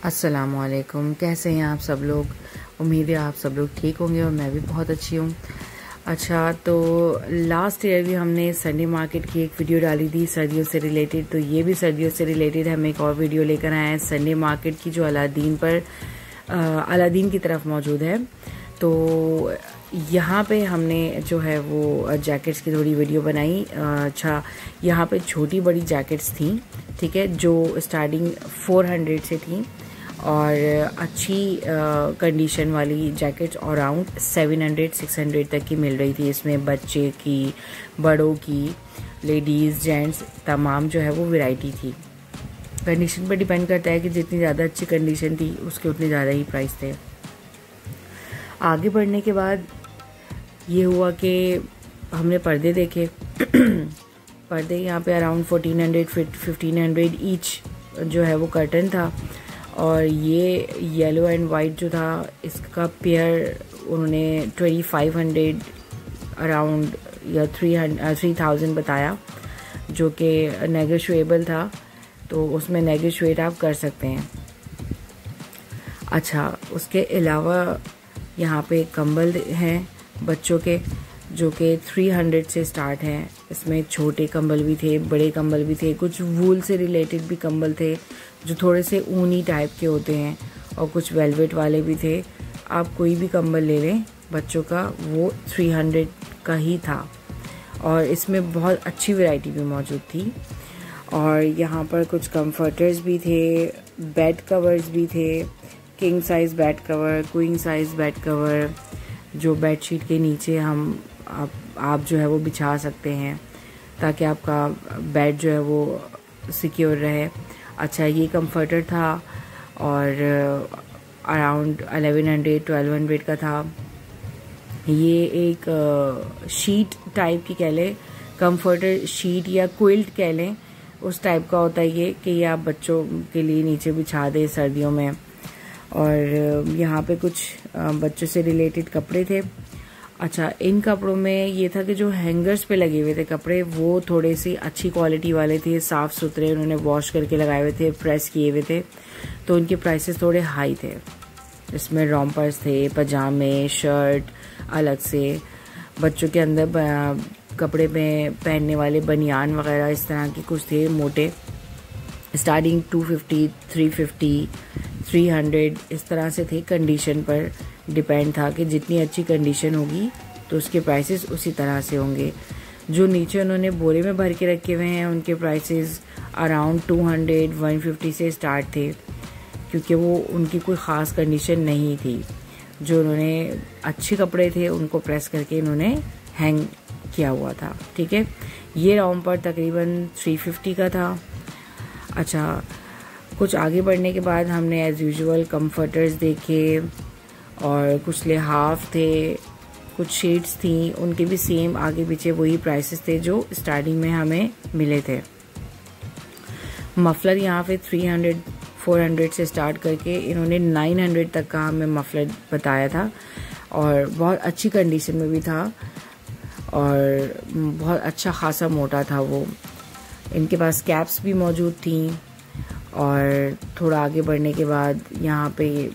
अस्सलामुअलैकुम। कैसे हैं आप सब लोग? उम्मीद है आप सब लोग ठीक होंगे और मैं भी बहुत अच्छी हूँ। अच्छा, तो लास्ट ईयर भी हमने संडे मार्केट की एक वीडियो डाली थी सर्दियों से रिलेटेड, तो ये भी सर्दियों से रिलेटेड हम एक और वीडियो लेकर आए हैं संडे मार्केट की, जो अलादीन की तरफ मौजूद है। तो यहाँ पे हमने जो है वो जैकेट्स की थोड़ी वीडियो बनाई। अच्छा, यहाँ पे छोटी बड़ी जैकेट्स थी, ठीक है, जो स्टार्टिंग 400 से थी और अच्छी कंडीशन वाली जैकेट्स अराउंड 700-600 तक की मिल रही थी। इसमें बच्चे की, बड़ों की, लेडीज़, जेंट्स, तमाम जो है वो वैरायटी थी। कंडीशन पर डिपेंड करता है कि जितनी ज़्यादा अच्छी कंडीशन थी उसके उतने ज़्यादा ही प्राइस थे। आगे बढ़ने के बाद ये हुआ कि हमने पर्दे देखे। पर्दे यहाँ पे अराउंड 1400-1500 ईच जो है वो कर्टन था, और ये येलो एंड वाइट जो था इसका पेयर उन्होंने 2500 अराउंड या 3000 बताया, जो कि नेगोशिएबल था, तो उसमें नेगोशिएट आप कर सकते हैं। अच्छा, उसके अलावा यहाँ पे कंबल हैं बच्चों के, जो कि 300 से स्टार्ट हैं। इसमें छोटे कंबल भी थे, बड़े कंबल भी थे, कुछ वूल से रिलेटेड भी कंबल थे जो थोड़े से ऊनी टाइप के होते हैं, और कुछ वेलवेट वाले भी थे। आप कोई भी कंबल ले लें बच्चों का, वो 300 का ही था, और इसमें बहुत अच्छी वैरायटी भी मौजूद थी। और यहाँ पर कुछ कंफर्टर्स भी थे, बेड कवर्स भी थे, king size bed cover, queen size bed cover, जो बेडशीट के नीचे आप जो है वो बिछा सकते हैं ताकि आपका बेड जो है वो सिक्योर रहे। अच्छा, ये कंफर्टर था और अराउंड 1100-1200 का था। ये एक शीट टाइप की कह लें, कंफर्टर शीट या क्विल्ट कह लें, उस टाइप का होता है ये, कि ये आप बच्चों के लिए नीचे बिछा दें सर्दियों में। और यहाँ पे कुछ बच्चों से रिलेटेड कपड़े थे। अच्छा, इन कपड़ों में ये था कि जो हैंगर्स पे लगे हुए थे कपड़े, वो थोड़े सी अच्छी क्वालिटी वाले थे, साफ़ सुथरे, उन्होंने वॉश करके लगाए हुए थे, प्रेस किए हुए थे, तो उनके प्राइसेस थोड़े हाई थे। इसमें रॉम्पर्स थे, पजामे, शर्ट अलग से, बच्चों के अंदर कपड़े में पहनने वाले बनियान वगैरह इस तरह के कुछ थे मोटे, स्टार्टिंग 250, 350, 300 इस तरह से थे। कंडीशन पर डिपेंड था कि जितनी अच्छी कंडीशन होगी तो उसके प्राइसेस उसी तरह से होंगे। जो नीचे उन्होंने बोरे में भर के रखे हुए हैं उनके प्राइसेस अराउंड 200, 150 से स्टार्ट थे, क्योंकि वो उनकी कोई ख़ास कंडीशन नहीं थी। जो उन्होंने अच्छे कपड़े थे उनको प्रेस करके इन्होंने हैंग किया हुआ था, ठीक है। ये राउंड पर तकरीबन 350 का था। अच्छा, कुछ आगे बढ़ने के बाद हमने एज़ यूजुअल कंफर्टर्स देखे, और कुछ लिहाफ थे, कुछ शीट्स थी, उनके भी सेम आगे पीछे वही प्राइसेस थे जो स्टार्टिंग में हमें मिले थे। मफलर यहाँ पे 300-400 से स्टार्ट करके इन्होंने 900 तक का हमें मफलर बताया था, और बहुत अच्छी कंडीशन में भी था, और बहुत अच्छा खासा मोटा था वो। इनके पास कैप्स भी मौजूद थी। और थोड़ा आगे बढ़ने के बाद यहाँ पे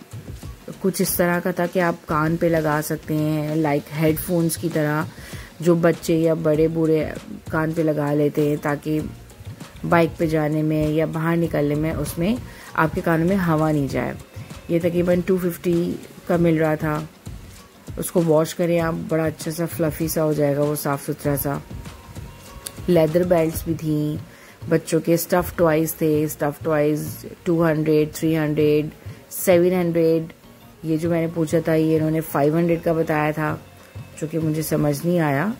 कुछ इस तरह का था कि आप कान पे लगा सकते हैं, लाइक हेडफोन्स की तरह, जो बच्चे या बड़े बूढ़े कान पे लगा लेते हैं ताकि बाइक पे जाने में या बाहर निकलने में उसमें आपके कानों में हवा नहीं जाए। ये तकरीबन 250 का मिल रहा था। उसको वॉश करें आप, बड़ा अच्छा सा फ्लफी सा हो जाएगा वो, साफ़ सुथरा सा। लेदर बेल्ट्स भी थी, बच्चों के स्टफ़ टॉयज़ थे, स्टफ़ टॉयज़ 200, 300, 700। ये जो मैंने पूछा था ये इन्होंने 500 का बताया था, जो कि मुझे समझ नहीं आया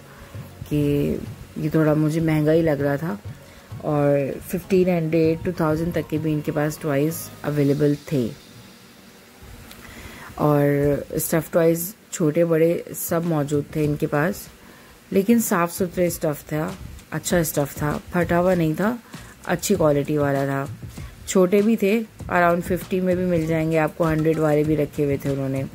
कि ये थोड़ा मुझे महंगा ही लग रहा था। और 1500, 2000 तक के भी इनके पास टॉयज़ अवेलेबल थे। और स्टफ़ टॉयज़ छोटे बड़े सब मौजूद थे इनके पास, लेकिन साफ़ सुथरे स्टफ़ था, अच्छा स्टफ़ था, फटा हुआ नहीं था, अच्छी क्वालिटी वाला था। छोटे भी थे, अराउंड 50 में भी मिल जाएंगे आपको, 100 वाले भी रखे हुए थे उन्होंने।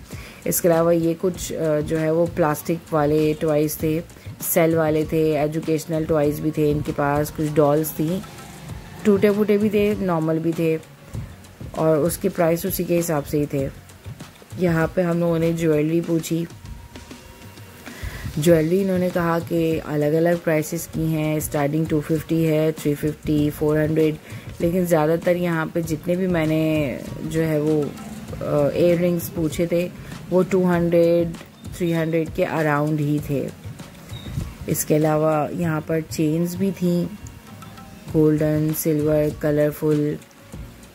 इसके अलावा ये कुछ जो है वो प्लास्टिक वाले टॉयज़ थे, सेल वाले थे, एजुकेशनल टॉयज़ भी थे इनके पास, कुछ डॉल्स थी, टूटे फूटे भी थे, नॉर्मल भी थे। और उसके प्राइस उसी के हिसाब से ही थे। यहाँ पे हम लोगों ने ज्वेलरी पूछी। ज्वेलरी इन्होंने कहा कि अलग अलग प्राइसेस की हैं, स्टार्टिंग 250 है, 350, 400, लेकिन ज़्यादातर यहाँ पे जितने भी मैंने जो है वो इयर रिंग्स पूछे थे वो 200, 300 के अराउंड ही थे। इसके अलावा यहाँ पर चेन्स भी थी, गोल्डन, सिल्वर, कलरफुल,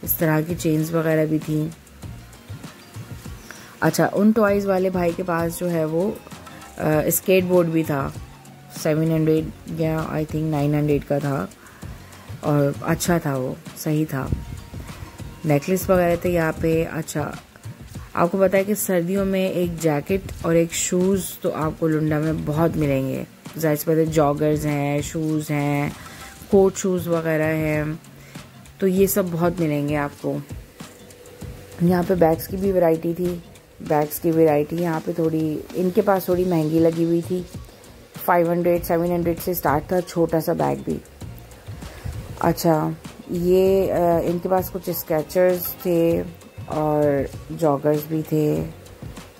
इस तरह की चेन्स वगैरह भी थी। अच्छा, उन टॉयज़ वाले भाई के पास जो है वो स्केट बोर्ड भी था, 700 या आई थिंक 900 का था, और अच्छा था, वो सही था। नेकलेस वगैरह थे यहाँ पे। अच्छा, आपको पता है कि सर्दियों में एक जैकेट और एक शूज़ तो आपको लुंडा में बहुत मिलेंगे। जाहिर सी बात है, जॉगर्स हैं, शूज़ हैं, कोट शूज़ वगैरह हैं, तो ये सब बहुत मिलेंगे आपको। यहाँ पे बैग्स की भी वैरायटी थी। बैग्स की वैरायटी यहाँ पे थोड़ी इनके पास थोड़ी महंगी लगी हुई थी। 500, 700 से स्टार्ट था छोटा सा बैग भी। अच्छा, ये इनके पास कुछ स्केचर्स थे और जॉगर्स भी थे,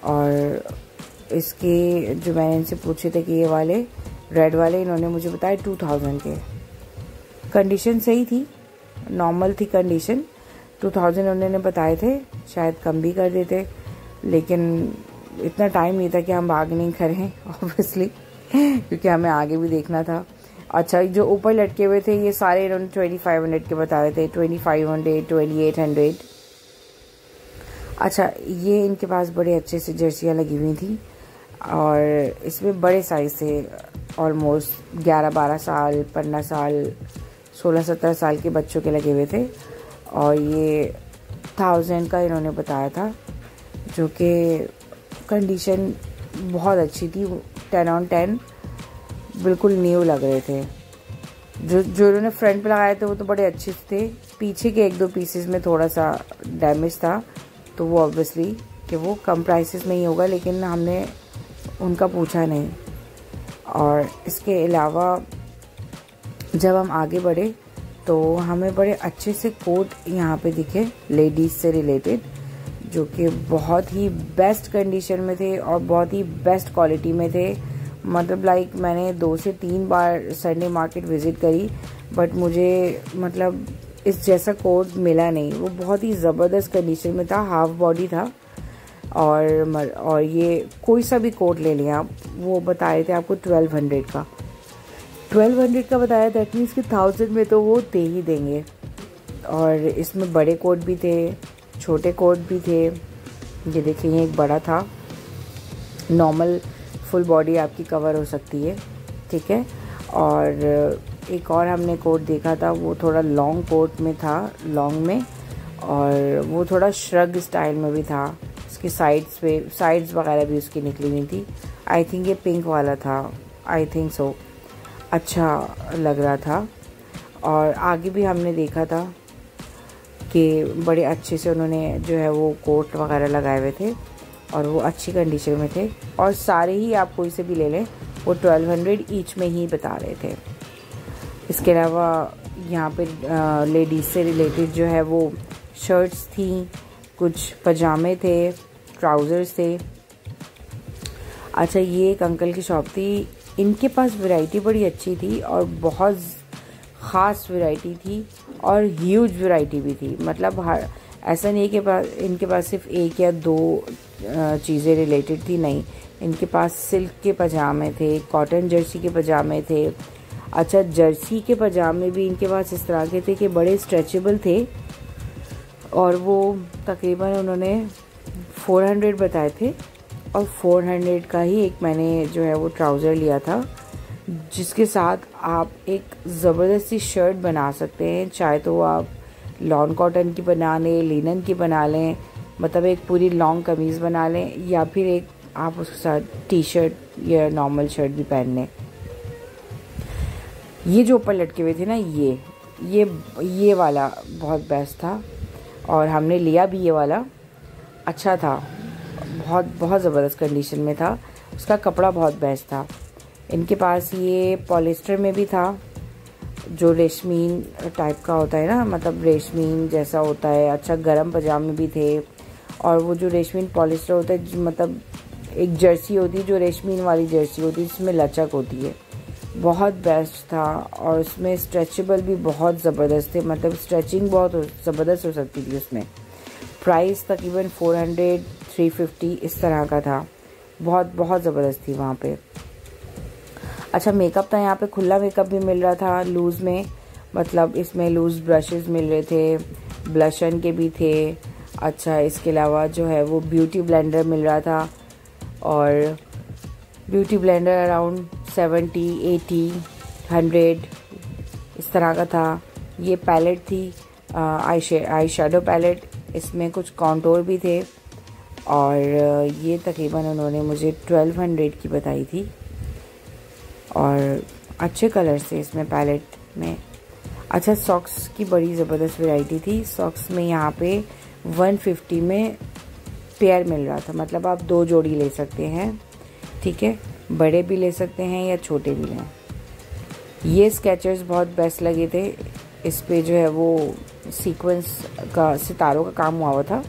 और इसके जो मैंने इनसे पूछे थे कि ये वाले रेड वाले, इन्होंने मुझे बताया 2000 के। कंडीशन सही थी, नॉर्मल थी कंडीशन। 2000 उन्होंने बताए थे, शायद कम भी कर देते, लेकिन इतना टाइम नहीं था कि हम बार्गेनिंग करें ऑब्वियसली, क्योंकि हमें आगे भी देखना था। अच्छा, जो ऊपर लटके हुए थे ये सारे इन्होंने 2500 के बताए थे, 2500, 2800। अच्छा, ये इनके पास बड़े अच्छे से जर्सियाँ लगी हुई थी, और इसमें बड़े साइज़ थे, ऑलमोस्ट 11-12 साल, 15 साल, 16-17 साल के बच्चों के लगे हुए थे, और ये 1000 का इन्होंने बताया था, जो कि कंडीशन बहुत अच्छी थी, 10 on 10, बिल्कुल न्यू लग रहे थे। जो इन्होंने फ्रंट पे लगाए थे वो तो बड़े अच्छे थे, पीछे के 1-2 पीसेस में थोड़ा सा डैमेज था, तो वो ऑब्वियसली कि वो कम प्राइसेस में ही होगा, लेकिन हमने उनका पूछा नहीं। और इसके अलावा जब हम आगे बढ़े तो हमें बड़े अच्छे से कोट यहाँ पे दिखे लेडीज़ से रिलेटेड, जो कि बहुत ही बेस्ट कंडीशन में थे और बहुत ही बेस्ट क्वालिटी में थे। मतलब लाइक मैंने 2 से 3 बार संडे मार्केट विज़िट करी, बट मुझे मतलब इस जैसा कोट मिला नहीं। वो बहुत ही ज़बरदस्त कंडीशन में था, हाफ बॉडी था, और ये कोई सा भी कोट ले लिया आप, वो बताए थे आपको 1200 का। 1200 का बताया, दैट मीन्स कि 1000 में तो वो दे ही देंगे। और इसमें बड़े कोट भी थे, छोटे कोट भी थे। ये देखिए, एक बड़ा था, नॉर्मल फुल बॉडी आपकी कवर हो सकती है, ठीक है। और एक और हमने कोट देखा था, वो थोड़ा लॉन्ग कोट में था, लॉन्ग में, और वो थोड़ा श्रग स्टाइल में भी था। इसकी साइड्स वगैरह भी उसकी निकली हुई थी। आई थिंक ये पिंक वाला था, आई थिंक सो। अच्छा लग रहा था। और आगे भी हमने देखा था कि बड़े अच्छे से उन्होंने जो है वो कोट वगैरह लगाए हुए थे, और वो अच्छी कंडीशन में थे, और सारे ही आप कोई से भी ले लें वो 1200 ईच में ही बता रहे थे। इसके अलावा यहाँ पे लेडीज़ से रिलेटेड जो है वो शर्ट्स थी, कुछ पजामे थे, ट्राउज़र्स थे। अच्छा, ये एक अंकल की शॉप थी, इनके पास वैरायटी बड़ी अच्छी थी और बहुत ख़ास वैरायटी थी, और ह्यूज वैरायटी भी थी। मतलब हर ऐसा नहीं कि इनके पास सिर्फ 1 या 2 चीज़ें रिलेटेड थी, नहीं, इनके पास सिल्क के पजामे थे, कॉटन जर्सी के पजामे थे। अच्छा, जर्सी के पजामे भी इनके पास इस तरह के थे कि बड़े स्ट्रेचेबल थे, और वो तकरीबन उन्होंने 400 बताए थे, और 400 का ही एक मैंने जो है वो ट्राउज़र लिया था, जिसके साथ आप एक ज़बरदस्त सी शर्ट बना सकते हैं। चाहे तो आप लॉन कॉटन की बना लें, लिनन की बना लें, मतलब एक पूरी लॉन्ग कमीज़ बना लें, या फिर एक आप उसके साथ टी शर्ट या नॉर्मल शर्ट भी पहन लें। ये जो ऊपर लटके हुए थे ना, ये वाला बहुत बेस्ट था, और हमने लिया भी ये वाला। अच्छा था, बहुत ज़बरदस्त कंडीशन में था, उसका कपड़ा बहुत बेस्ट था। इनके पास ये पॉलिस्टर में भी था, जो रेशमीन टाइप का होता है ना, मतलब रेशमीन जैसा होता है। अच्छा, गरम पजामे भी थे, और वो जो रेशमीन पॉलिस्टर होता है, मतलब एक जर्सी होती है जो रेशमीन वाली जर्सी होती है जिसमें लचक होती है, बहुत बेस्ट था। और उसमें स्ट्रेचेबल भी बहुत ज़बरदस्त थे, मतलब स्ट्रेचिंग बहुत ज़बरदस्त हो सकती थी उसमें। प्राइस तकरीबन 400-350 इस तरह का था, बहुत बहुत ज़बरदस्त थी वहाँ पे। अच्छा, मेकअप था यहाँ पे, खुला मेकअप भी मिल रहा था लूज़ में, मतलब इसमें लूज़ ब्रशेस मिल रहे थे, ब्लशन के भी थे। अच्छा, इसके अलावा जो है वो ब्यूटी ब्लेंडर मिल रहा था, और ब्यूटी ब्लेंडर अराउंड 70, 80, 100 इस तरह का था। ये पैलेट थी, आई शेडो पैलेट, इसमें कुछ कॉन्टोर भी थे, और ये तकरीबन उन्होंने मुझे 1200 की बताई थी, और अच्छे कलर्स थे इसमें पैलेट में। अच्छा, सॉक्स की बड़ी ज़बरदस्त वैरायटी थी। सॉक्स में यहाँ पे 150 में पेयर मिल रहा था, मतलब आप 2 जोड़ी ले सकते हैं, ठीक है, बड़े भी ले सकते हैं या छोटे भी लें। ये स्केचर्स बहुत बेस्ट लगे थे, इस पे जो है वो सीक्वेंस का सितारों का काम हुआ हुआ था,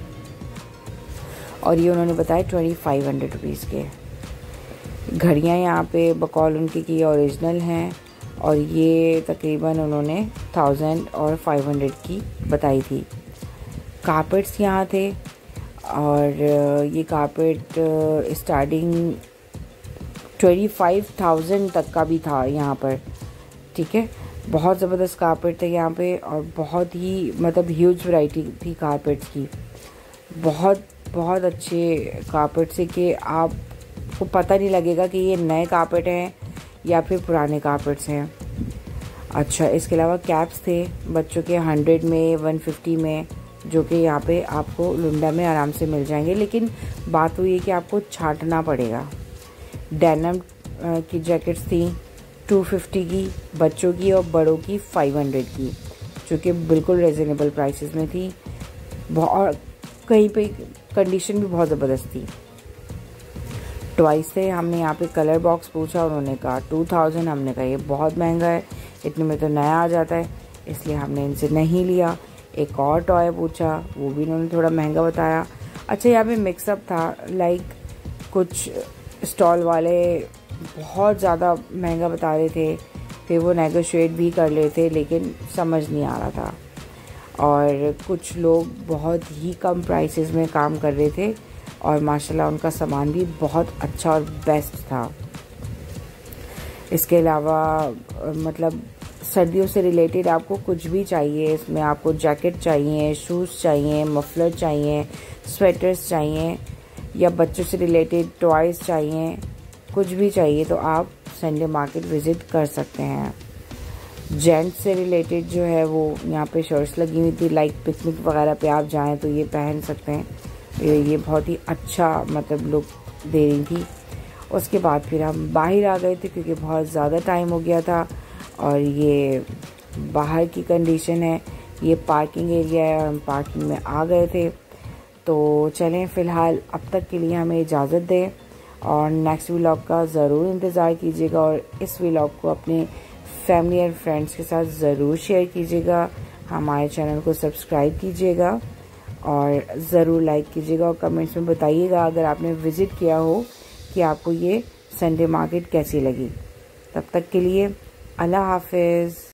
और ये उन्होंने बताया 2500 रुपीज़ के। घड़ियाँ यहाँ पे बकौल उनकी की ओरिजिनल हैं, और ये तकरीबन उन्होंने 1000 और 500 की बताई थी। कारपेट्स यहाँ थे, और ये कारपेट स्टार्टिंग 25,000 तक का भी था यहाँ पर, ठीक है। बहुत ज़बरदस्त कारपेट थे यहाँ पे, और बहुत ही मतलब ह्यूज वैरायटी थी कारपेट्स की। बहुत बहुत अच्छे कारपेट से कि आपको पता नहीं लगेगा कि ये नए कारपेट हैं या फिर पुराने कारपेट्स हैं। अच्छा, इसके अलावा कैप्स थे बच्चों के 100 में, 150 में, जो कि यहाँ पे आपको लुंडा में आराम से मिल जाएंगे, लेकिन बात हुई है कि आपको छांटना पड़ेगा। डेनिम की जैकेट्स थी 250 की बच्चों की, और बड़ों की 500 की, जो कि बिल्कुल रिजनेबल प्राइसेस में थी। बहुत कहीं पे कंडीशन भी बहुत ज़बरदस्त थी। टॉयस थे, हमने यहाँ पे कलर बॉक्स पूछा, उन्होंने कहा 2000, हमने कहा ये बहुत महंगा है, इतने में तो नया आ जाता है, इसलिए हमने इनसे नहीं लिया। एक और टॉय पूछा, वो भी इन्होंने थोड़ा महंगा बताया। अच्छा, यहाँ पे मिक्सअप था, लाइक कुछ स्टॉल वाले बहुत ज़्यादा महंगा बता रहे थे, फिर वो नेगोशिएट भी कर रहे थे, लेकिन समझ नहीं आ रहा था, और कुछ लोग बहुत ही कम प्राइसेस में काम कर रहे थे, और माशाल्लाह उनका सामान भी बहुत अच्छा और बेस्ट था। इसके अलावा मतलब सर्दियों से रिलेटेड आपको कुछ भी चाहिए, इसमें आपको जैकेट चाहिए, शूज़ चाहिए, मफलर चाहिए, स्वेटर्स चाहिए, या बच्चों से रिलेटेड टॉयज़ चाहिए, कुछ भी चाहिए तो आप संडे मार्केट विज़िट कर सकते हैं। जेंट्स से रिलेटेड जो है वो यहाँ पे शर्ट्स लगी हुई थी, लाइक पिकनिक वगैरह पे आप जाएं तो ये पहन सकते हैं, ये बहुत ही अच्छा मतलब लुक दे रही थी। उसके बाद फिर हम बाहर आ गए थे क्योंकि बहुत ज़्यादा टाइम हो गया था, और ये बाहर की कंडीशन है, ये पार्किंग एरिया है, हम पार्किंग में आ गए थे। तो चलें, फ़िलहाल अब तक के लिए हमें इजाज़त दें, और नेक्स्ट व्लॉग का ज़रूर इंतज़ार कीजिएगा, और इस व्लॉग को अपने फैमिली एंड फ्रेंड्स के साथ ज़रूर शेयर कीजिएगा। हमारे चैनल को सब्सक्राइब कीजिएगा, और ज़रूर लाइक कीजिएगा, और कमेंट्स में बताइएगा अगर आपने विज़िट किया हो कि आपको ये संडे मार्केट कैसी लगी। तब तक के लिए अल्लाह हाफिज़।